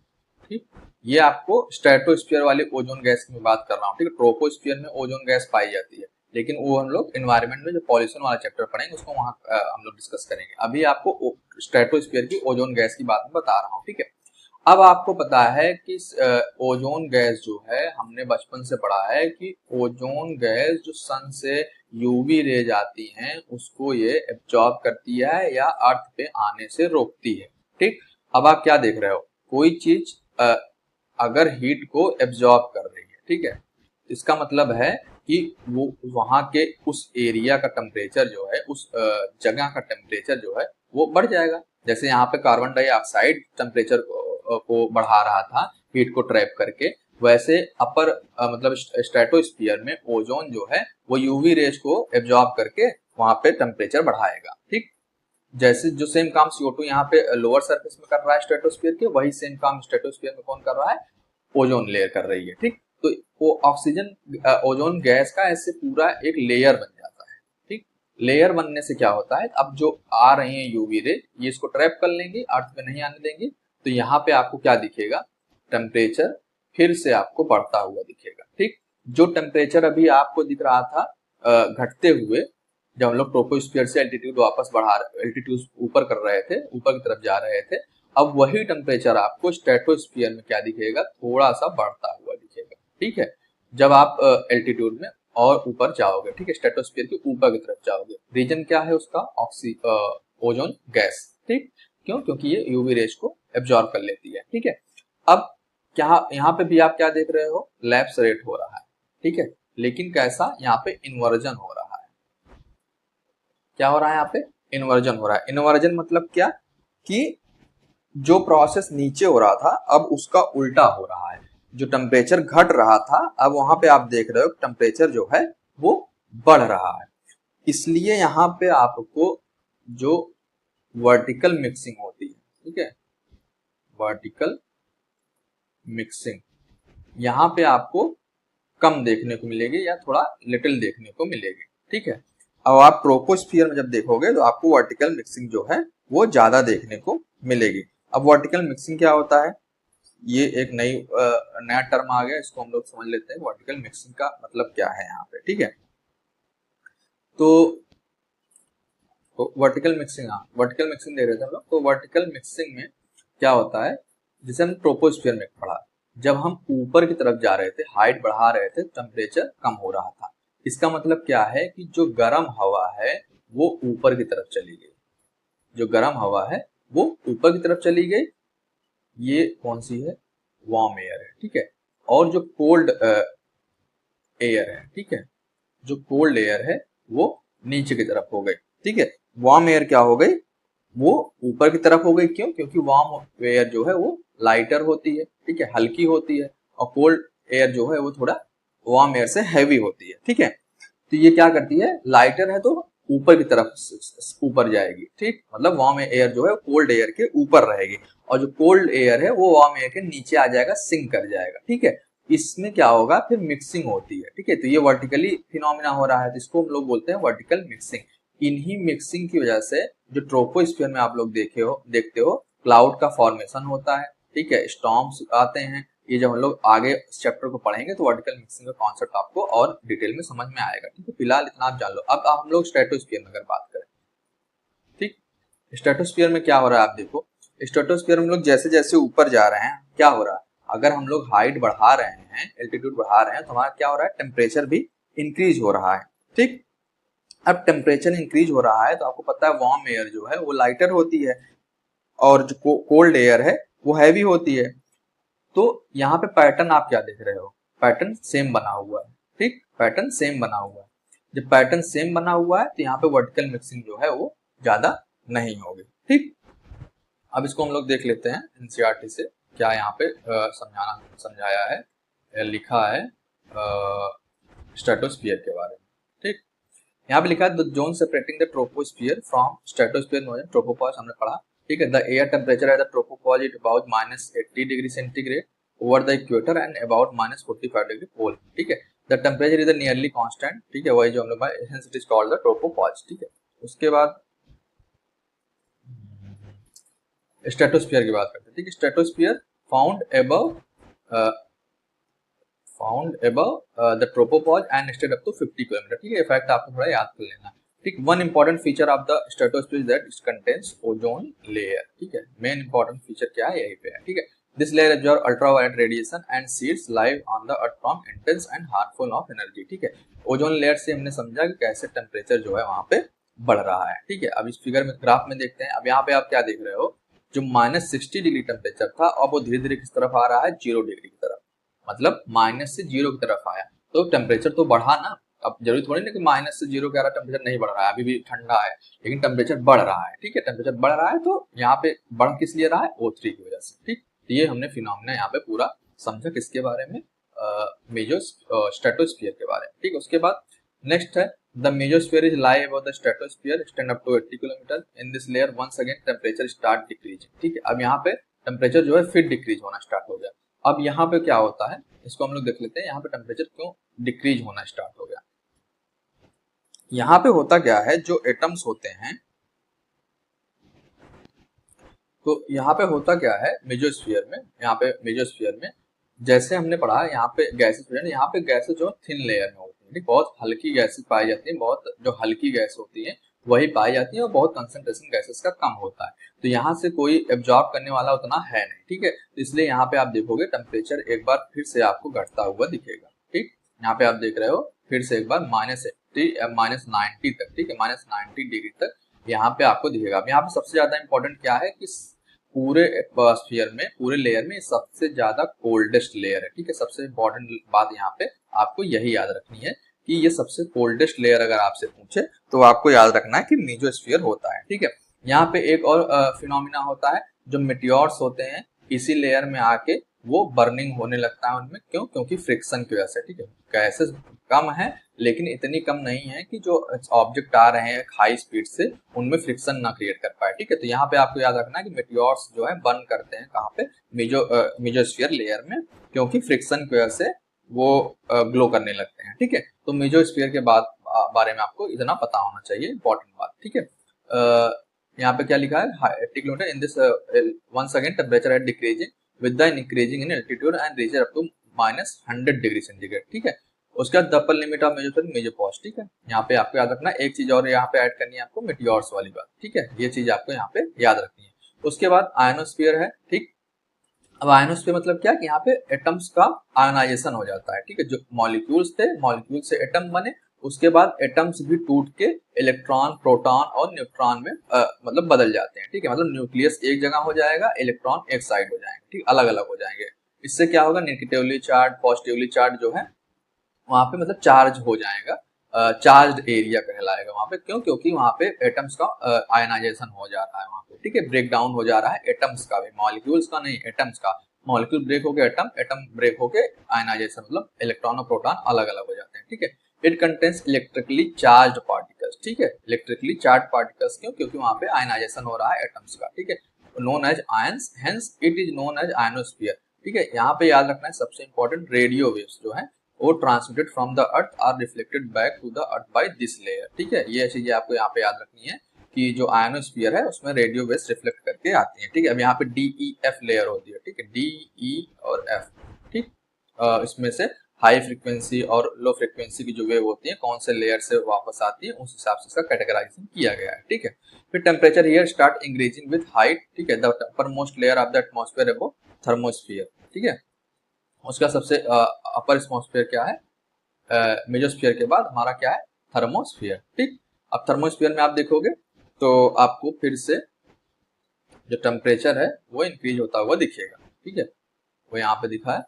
ठीक, ये आपको स्ट्रेटोस्फीयर वाले ओजोन गैस की मैं बात कर रहा हूँ। ठीक है, ट्रोपोस्फीयर में ओजोन गैस पाई जाती है, लेकिन वो हम लोग एनवायरनमेंट में जो पॉल्यूशन वाला चैप्टर पढ़ेंगे उसको वहां हम लोग डिस्कस करेंगे। अभी आपको स्ट्रेटोस्फीयर की ओजोन गैस की बात में बता रहा हूँ। ठीक है, अब आपको पता है कि ओजोन गैस जो है हमने बचपन से पढ़ा है कि ओजोन गैस जो सन से यूवी रेज आती हैं उसको ये एब्जॉर्ब करती है या अर्थ पे आने से रोकती है। ठीक, अब आप क्या देख रहे हो, कोई चीज अगर हीट को एब्जॉर्ब कर रही है, ठीक है, इसका मतलब है कि वो वहां के उस एरिया का टेम्परेचर जो है, उस जगह का टेम्परेचर जो है वो बढ़ जाएगा। जैसे यहाँ पे कार्बन डाइऑक्साइड टेम्परेचर को बढ़ा रहा था हीट को ट्रैप करके, वैसे अपर मतलब स्ट्रेटोस्फीयर में ओजोन जो है वो यूवी रेज को एब्जॉर्ब करके वहां पे टेम्परेचर बढ़ाएगा। ठीक, जैसे जो सेम काम CO2 यहाँ पे लोअर सरफेस में कर रहा है स्ट्रेटोस्फीयर के, वही सेम काम स्ट्रेटोस्फीयर में कौन कर रहा है ओजोन लेयर कर रही है। ठीक, तो वो ऑक्सीजन ओजोन गैस का ऐसे पूरा एक लेयर बन जाता है। ठीक, लेयर बनने से क्या होता है, अब जो आ रही है यूवी रे ये इसको ट्रैप कर लेंगी, अर्थ पे नहीं आने देंगी। तो यहाँ पे आपको क्या दिखेगा, टेम्परेचर फिर से आपको बढ़ता हुआ दिखेगा। ठीक, जो टेम्परेचर अभी आपको दिख रहा था घटते हुए, जब हम लोग ट्रोपोस्फियर से एल्टीट्यूड वापस एल्टीट्यूड ऊपर कर रहे थे, ऊपर की तरफ जा रहे थे, अब वही टेम्परेचर आपको स्ट्रेटोस्फियर में क्या दिखेगा, थोड़ा सा बढ़ता हुआ दिखेगा। ठीक है, जब आप एल्टीट्यूड में और ऊपर जाओगे, ठीक है, स्ट्रेटोस्फियर के ऊपर की तरफ जाओगे, रीजन क्या है उसका, ओजोन गैस। ठीक, क्यों, क्योंकि ये यूवी रेज को एब्जॉर्ब कर लेती है। ठीक है, अब क्या यहाँ पे भी आप क्या देख रहे हो, लैप्स रेट हो रहा है। ठीक है, लेकिन कैसा, यहाँ पे इन्वर्जन हो रहा है। क्या हो रहा है यहाँ पे, इन्वर्जन हो रहा है। इन्वर्जन मतलब क्या, कि जो प्रोसेस नीचे हो रहा था अब उसका उल्टा हो रहा है। जो टेम्परेचर घट रहा था अब वहां पे आप देख रहे हो टेम्परेचर जो है वो बढ़ रहा है। इसलिए यहाँ पे आपको जो वर्टिकल मिक्सिंग होती है, ठीक है, वर्टिकल मिक्सिंग यहाँ पे आपको कम देखने को मिलेगी या थोड़ा लिटिल देखने को मिलेगी। ठीक है, अब आप ट्रोपोस्फियर में जब देखोगे तो आपको वर्टिकल मिक्सिंग जो है वो ज्यादा देखने को मिलेगी। अब वर्टिकल मिक्सिंग क्या होता है, ये एक नया टर्म आ गया, इसको हम लोग समझ लेते हैं। वर्टिकल मिक्सिंग का मतलब क्या है यहाँ पे, ठीक है, तो वर्टिकल मिक्सिंग, हाँ वर्टिकल मिक्सिंग दे रहे थे हम लोग। तो वर्टिकल मिक्सिंग में क्या होता है, जिसे हम ट्रोपोस्फियर में पढ़ा, जब हम ऊपर की तरफ जा रहे थे, हाइट बढ़ा रहे थे, टेम्परेचर कम हो रहा था। इसका मतलब क्या है कि जो गर्म हवा है वो ऊपर की तरफ चली गई, जो गर्म हवा है वो ऊपर की तरफ चली गई। ये कौन सी है, वार्म एयर है। ठीक है, और जो कोल्ड एयर है, ठीक है, जो कोल्ड एयर है वो नीचे की तरफ हो गई। ठीक है, वार्म एयर क्या हो गई, वो ऊपर की तरफ हो गई। क्यों, क्योंकि वार्म एयर जो है वो लाइटर होती है, ठीक है, हल्की होती है, और कोल्ड एयर जो है वो थोड़ा वार्म एयर से हैवी होती है। ठीक है, तो ये क्या करती है, लाइटर है तो ऊपर की तरफ ऊपर जाएगी। ठीक, मतलब वार्म एयर जो है कोल्ड एयर के ऊपर रहेगी, और जो कोल्ड एयर है वो वार्म एयर के नीचे आ जाएगा, सिंक कर जाएगा। ठीक है, इसमें क्या होगा, फिर मिक्सिंग होती है। ठीक है, तो ये वर्टिकली फिनोमिना हो रहा है, तो इसको हम लोग बोलते हैं वर्टिकल मिक्सिंग। इन्हीं मिक्सिंग की वजह से जो ट्रोपोस्फियर में आप लोग देखते हो क्लाउड का फॉर्मेशन होता है। ठीक है, स्टॉर्म्स आते हैं। ये जब हम लोग आगे इस चैप्टर को पढ़ेंगे तो वर्टिकल मिक्सिंग का कॉन्सेप्ट आपको और डिटेल में समझ में आएगा। ठीक है, फिलहाल इतना आप जान लो। अब हम लोग स्ट्रेटोस्फियर में अगर बात करें, ठीक, स्ट्रेटोस्फियर में क्या हो रहा है, आप देखो स्ट्रेटोस्फियर में हम लोग जैसे जैसे ऊपर जा रहे हैं क्या हो रहा है, अगर हम लोग हाइट बढ़ा रहे हैं, एल्टीट्यूड बढ़ा रहे हैं, तो हमारा क्या हो रहा है, टेम्परेचर भी इंक्रीज हो रहा है। ठीक, अब टेम्परेचर इंक्रीज हो रहा है तो आपको पता है वार्म एयर जो है वो लाइटर होती है, और जो कोल्ड एयर है वो हैवी होती है। तो यहाँ पे पैटर्न आप क्या देख रहे हो, पैटर्न सेम बना हुआ है। ठीक, पैटर्न सेम बना हुआ है। जब पैटर्न सेम बना हुआ है तो यहाँ पे वर्टिकल मिक्सिंग जो है वो ज्यादा नहीं होगी। ठीक, अब इसको हम लोग देख लेते हैं एनसीईआरटी से क्या यहाँ पे समझाया है, लिखा है स्ट्रेटोस्फियर के बारे में। ठीक, यहाँ पे लिखा है the zone separating the troposphere from stratosphere known as tropopause, हमने पढ़ा। ठीक है, the air temperature at the tropopause is about -80 degree centigrade over the equator and about -45 degree pole. ठीक है, the temperature is nearly constant. ठीक है, वही जो हम लोग hence it is called the tropopause. ठीक है, उसके बाद स्ट्रेटोस्फियर की बात करते हैं। ठीक है, stratosphere found above the tropopause and stayed up to 50 kilometre. ठीक है, फैक्ट आपको थोड़ा याद कर लेना। ठीक, one important feature of the stratosphere that it contains ozone layer. ठीक है, मेन इंपॉर्टेंट फीचर क्या है, यही पे है। ठीक है, this layer absorb ultraviolet radiation and seeds live on the earth from intense and harmful of energy. ठीक है, ओजोन लेयर से हमने समझा कि कैसे टेम्परेचर जो है वहां पे बढ़ रहा है। ठीक है, अब इस फिगर में ग्राफ में देखते हैं। अब यहाँ पे आप क्या देख रहे हो, जो -60 डिग्री टेम्परेचर था अब वो धीरे धीरे किस तरफ आ रहा है, 0 डिग्री की तरफ, मतलब माइनस से 0 की तरफ आया। तो टेम्परेचर तो बढ़ा ना। अब जरूरी थोड़ी ना कि माइनस से 0 के आ रहा टेम्परेचर नहीं बढ़ रहा है, अभी भी ठंडा है, लेकिन टेम्परेचर बढ़ रहा है। ठीक है, टेम्परेचर बढ़ रहा है तो यहाँ पे बढ़ किस लिए रहा है, O3 की वजह से। ठीक, तो ये हमने फिनोमेना यहाँ पे पूरा समझा किसके बारे में, स्ट्रेटोस्फियर के बारे में। ठीक है, उसके बाद नेक्स्ट है the mesosphere is lie above the stratosphere extend up to 80 kilometre in this layer once again temperature start decreasing। ठीक है, अब यहाँ पे टेम्परेचर जो है फिर डिक्रीज होना स्टार्ट हो गया। अब यहाँ पे क्या होता है, इसको हम लोग देख लेते हैं, यहाँ पे टेम्परेचर क्यों डिक्रीज होना स्टार्ट हो गया। यहाँ पे होता क्या है, जो एटम्स होते हैं, तो यहाँ पे होता क्या है मेसोस्फीयर में, यहाँ पे मेसोस्फीयर में जैसे हमने पढ़ा यहाँ पे गैसेस, यहाँ पे गैसेस जो थिन लेयर में होती है, ठीक, बहुत हल्की गैसेस पाई जाती हैं, बहुत जो हल्की गैस होती है वही पाई जाती है और बहुत कंसंट्रेशन गैसेस का कम होता है। तो यहाँ से कोई एब्जॉर्ब करने वाला उतना है नहीं, ठीक है। तो इसलिए यहाँ पे आप देखोगे टेम्परेचर एक बार फिर से आपको घटता हुआ दिखेगा, ठीक। यहाँ पे आप देख रहे हो फिर से एक बार -80 -90 तक, ठीक है, -90 डिग्री तक यहाँ पे आपको दिखेगा। अब यहाँ पे सबसे ज्यादा इंपॉर्टेंट क्या है कि पूरे एटमॉस्फेयर में, पूरे लेयर में सबसे ज्यादा कोल्डेस्ट लेयर है, ठीक है। सबसे इंपॉर्टेंट बात यहाँ पे आपको यही याद रखनी है कि ये सबसे कोल्डेस्ट लेयर अगर आपसे पूछे तो आपको याद रखना है कि मेसोस्फीयर होता है, ठीक है। यहाँ पे एक और फिनोमिना होता है, जो मेटियोर्स होते हैं इसी लेयर में आके वो बर्निंग होने लगता है उनमें, क्यों? क्योंकि फ्रिक्शन की वजह से, ठीक है। गैसेस कम है लेकिन इतनी कम नहीं है कि जो ऑब्जेक्ट आ रहे हैं हाई स्पीड से उनमें फ्रिक्शन ना क्रिएट कर पाए, ठीक है। तो यहाँ पे आपको याद रखना है कि मेटियोर्स जो है बर्न करते हैं कहाँ पे, मेसोस्फीयर लेयर में, क्योंकि फ्रिक्शन की वजह से वो ग्लो करने लगते हैं, ठीक है। तो मेसोस्फीयर के बारे में आपको इतना पता होना चाहिए, इंपॉर्टेंट बात, ठीक है। यहाँ पे क्या लिखा है, kilometre in this once again temperature है decreasing with the increasing in altitude and reaches up to -100 degree centigrade, ठीक है। उसका the upper limit of mesosphere, ठीक है। यहाँ पे आपको याद रखना है एक चीज और यहाँ पे ऐड करनी है आपको, मेटियोर्स वाली बात, ठीक है। ये चीज आपको यहाँ पे याद रखनी है। उसके बाद आयनोस्फीयर है, ठीक। अब आयनोस्फीयर मतलब क्या कि यहाँ पे एटम्स का आयनाइजेशन हो जाता है, ठीक है। जो मॉलिक्यूल्स थे, मॉलिक्यूल से एटम बने, उसके बाद एटम्स भी टूट के इलेक्ट्रॉन, प्रोटॉन और न्यूट्रॉन में मतलब बदल जाते हैं, ठीक है। मतलब न्यूक्लियस एक जगह हो जाएगा, इलेक्ट्रॉन एक साइड हो जाएंगे, ठीक, अलग अलग हो जाएंगे। इससे क्या होगा, नेगेटिवली चार्ज पॉजिटिवली चार्ज जो है वहां पे मतलब चार्ज हो जाएगा, चार्ज एरिया कहलाएगा वहां पे, क्यों? क्योंकि वहां पे एटम्स का आयनाइजेशन हो जा रहा है वहां पे, ठीक है। ब्रेक डाउन हो जा रहा है एटम्स का भी, मॉलिक्यूल्स का नहीं, एटम्स का। मॉलिक्यूल ब्रेक हो गए, एटम, एटम ब्रेक हो गए, आयनाइजेशन मतलब इलेक्ट्रॉन और प्रोटॉन अलग अलग हो जाते हैं, ठीक है। It contains electrically charge particles, ठीक है। इलेक्ट्रिकली चार्ज पार्टिकल्स क्यों? क्योंकि वहां पे आयनाइजेशन हो रहा है एटम्स का, ठीक है। Known as ions, hence it is known as ionosphere, ठीक है। यहाँ पे याद रखना है सबसे इंपॉर्टेंट, रेडियो वेव्स जो है वो transmitted from the earth are reflected back to the earth by this layer, ठीक है। ये चीजें आपको यहाँ पे याद रखनी है कि जो आयनोस्फीयर है उसमें रेडियो वेव्स रिफ्लेक्ट करके आती है, ठीक है। अब यहाँ पे DEF लेयर होती है, ठीक है, DE और F, ठीक। इसमें से हाई फ्रीक्वेंसी और लो फ्रीक्वेंसी की जो वेव होती है कौन से लेयर से वापस आती है उस हिसाब से इसका कैटेगराइजेशन किया गया है, ठीक है। फिर temperature here start increasing with height, ठीक है, the upper most layer of the atmosphere above thermosphere, ठीक है। उसका सबसे अपर एटमॉस्फेयर क्या है, मेसोस्फीयर के बाद हमारा क्या है, थर्मोस्फीयर, ठीक। अब थर्मोस्फीयर में आप देखोगे तो आपको फिर से जो टेम्परेचर है वो इंक्रीज होता हुआ दिखेगा, ठीक है। वो यहाँ पे दिखा है,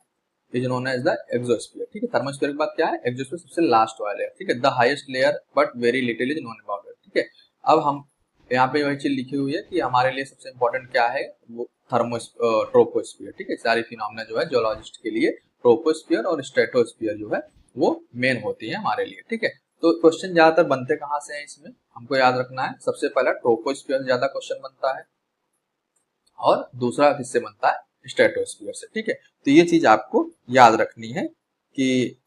is known as the exosphere, ठीक है। थर्मोस्फीयर के बाद क्या है, एक्सोस्फीयर सबसे लास्ट वाला है, ठीक है। The highest layer but very little is known about it, ठीक है। अब हम यहाँ पे वही चीज लिखी हुई है कि हमारे लिए सबसे इंपॉर्टेंट क्या है, वो ट्रोपोस्फीयर, ठीक है। सारी फिनोमिना जो है जियोलॉजिस्ट के लिए ट्रोपोस्फीयर और स्ट्रेटोस्फीयर जो है वो मेन होती है हमारे लिए, ठीक है। तो क्वेश्चन ज्यादातर बनते कहाँ से हैं इसमें, हमको याद रखना है सबसे पहला ट्रोपोस्फीयर ज्यादा क्वेश्चन बनता है और दूसरा किससे बनता है, स्ट्रेटोस्फीयर से, ठीक है। तो ये चीज आपको याद रखनी है कि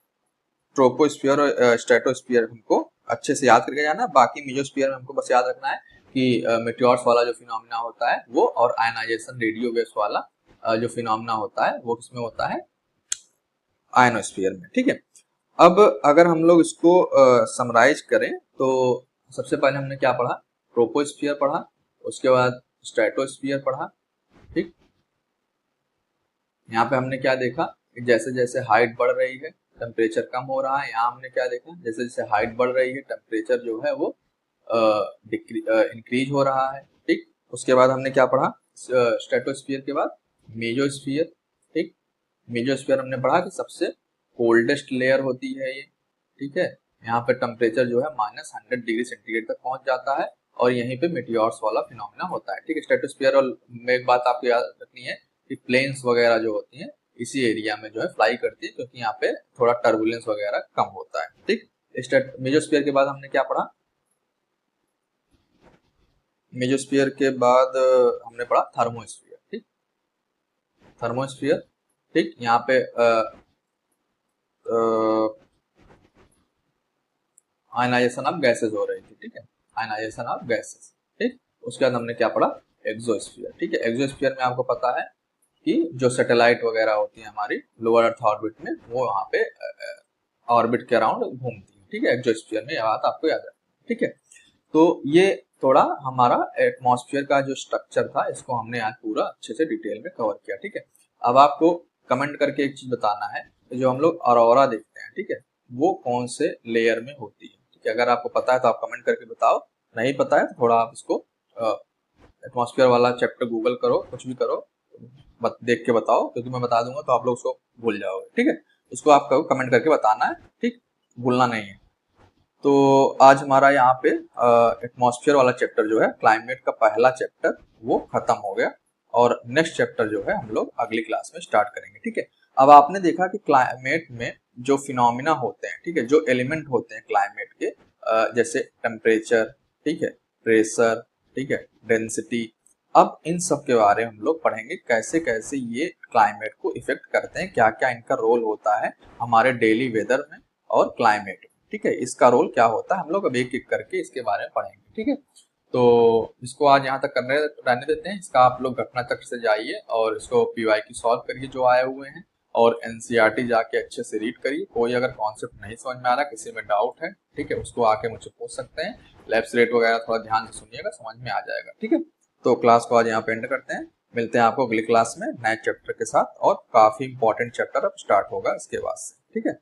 ट्रोपोस्फीयर और स्ट्रेटोस्फीयर हमको अच्छे से याद करके जाना। बाकी मेसोस्फीयर में हमको बस याद रखना है कि मेटियोर्स वाला जो फिनोमिना होता है वो, और आयनाइजेशन रेडियो वेव्स वाला जो फिनोमिना होता है वो किसमें होता है, आयनोस्फीयर में, ठीक है। अब अगर हम लोग इसको समराइज करें तो सबसे पहले हमने क्या पढ़ा, ट्रोपोस्फीयर पढ़ा, उसके बाद स्ट्रेटोस्फीयर पढ़ा, ठीक। यहाँ पे हमने क्या देखा कि जैसे जैसे हाइट बढ़ रही है टेम्परेचर कम हो रहा है। यहाँ हमने क्या देखा, जैसे जैसे हाइट बढ़ रही है टेम्परेचर जो है वो इंक्रीज हो रहा है, ठीक। उसके बाद हमने क्या पढ़ा, स्ट्रेटोस्फीयर के बाद मेसोस्फीयर, ठीक। मेसोस्फीयर हमने पढ़ा कि सबसे कोल्डेस्ट लेयर होती है ये, ठीक है। यहाँ पे टेम्परेचर जो है -100 डिग्री सेंटीग्रेड तक पहुंच जाता है और यहीं पे मेटियोर्स वाला फिनोमिना होता है, ठीक है। स्ट्रेटोस्फीयर में एक बात आपको याद रखनी है कि प्लेन्स वगैरह जो होती हैं इसी एरिया में जो है फ्लाई करती है, क्योंकि यहाँ पे थोड़ा टर्बुलेंस वगैरह कम होता है, ठीक। मेसोस्फीयर के बाद हमने क्या पढ़ा, मेसोस्फीयर के बाद हमने पढ़ा थर्मोस्फीयर, ठीक। थर्मोस्फीयर, ठीक। यहाँ पे आयनाइजेशन ऑफ गैसेस हो रही थी, ठीक है, आयनाइजेशन ऑफ गैसेस, ठीक। उसके बाद हमने क्या पढ़ा, एक्सोस्फीयर, ठीक है। एक्सोस्फीयर में आपको पता है कि जो सैटेलाइट वगैरह होती है हमारी लोअर अर्थ ऑर्बिट में वो वहां पे ऑर्बिट के अराउंड घूमती है, ठीक है, एक्सोस्फीयर में, यह बात आपको याद है, ठीक है। तो ये थोड़ा हमारा एटमॉस्फेयर का जो स्ट्रक्चर था इसको हमने आज पूरा अच्छे से डिटेल में कवर किया, ठीक है। अब आपको कमेंट करके एक चीज बताना है, जो हम लोग ऑरोरा देखते हैं, ठीक है, वो कौन से लेयर में होती है, ठीक है। अगर आपको पता है तो आप कमेंट करके बताओ, नहीं पता है तो थोड़ा आप इसको एटमॉस्फेयर वाला चैप्टर गूगल करो, कुछ भी करो, देख के बताओ, क्योंकि मैं बता दूंगा तो आप लोग उसको भूल जाओगे, ठीक है। उसको आपको कमेंट करके बताना है, ठीक, भूलना नहीं है। तो आज हमारा यहाँ पे एटमॉस्फेयर वाला चैप्टर जो है, क्लाइमेट का पहला चैप्टर, वो खत्म हो गया, और नेक्स्ट चैप्टर जो है हम लोग अगली क्लास में स्टार्ट करेंगे, ठीक है। अब आपने देखा कि क्लाइमेट में जो फिनोमिना होते हैं, ठीक है, जो एलिमेंट होते हैं क्लाइमेट के, जैसे टेम्परेचर, ठीक है, प्रेशर, ठीक है, डेंसिटी, अब इन सब के बारे में हम लोग पढ़ेंगे, कैसे कैसे ये क्लाइमेट को इफेक्ट करते हैं, क्या क्या इनका रोल होता है हमारे डेली वेदर में और क्लाइमेट में, ठीक है, इसका रोल क्या होता है, हम लोग अब एक एक करके इसके बारे में पढ़ेंगे, ठीक है। तो इसको आज यहाँ तक रहने देते हैं, इसका आप लोग घटना चक्र से जाइए और इसको PYQ सॉल्व करिए जो आए हुए हैं, और NCERT जाके अच्छे से रीड करिए। कोई अगर कॉन्सेप्ट नहीं समझ में आ रहा, किसी में डाउट है, ठीक है, उसको आके मुझसे पूछ सकते हैं। लैप्स रेट वगैरह थोड़ा ध्यान से सुनिएगा, समझ में आ जाएगा, ठीक है। तो क्लास को आज यहाँ पे एंड करते हैं, मिलते हैं आपको अगली क्लास में नए चैप्टर के साथ, और काफी इंपॉर्टेंट चैप्टर अब स्टार्ट होगा इसके बाद से, ठीक है।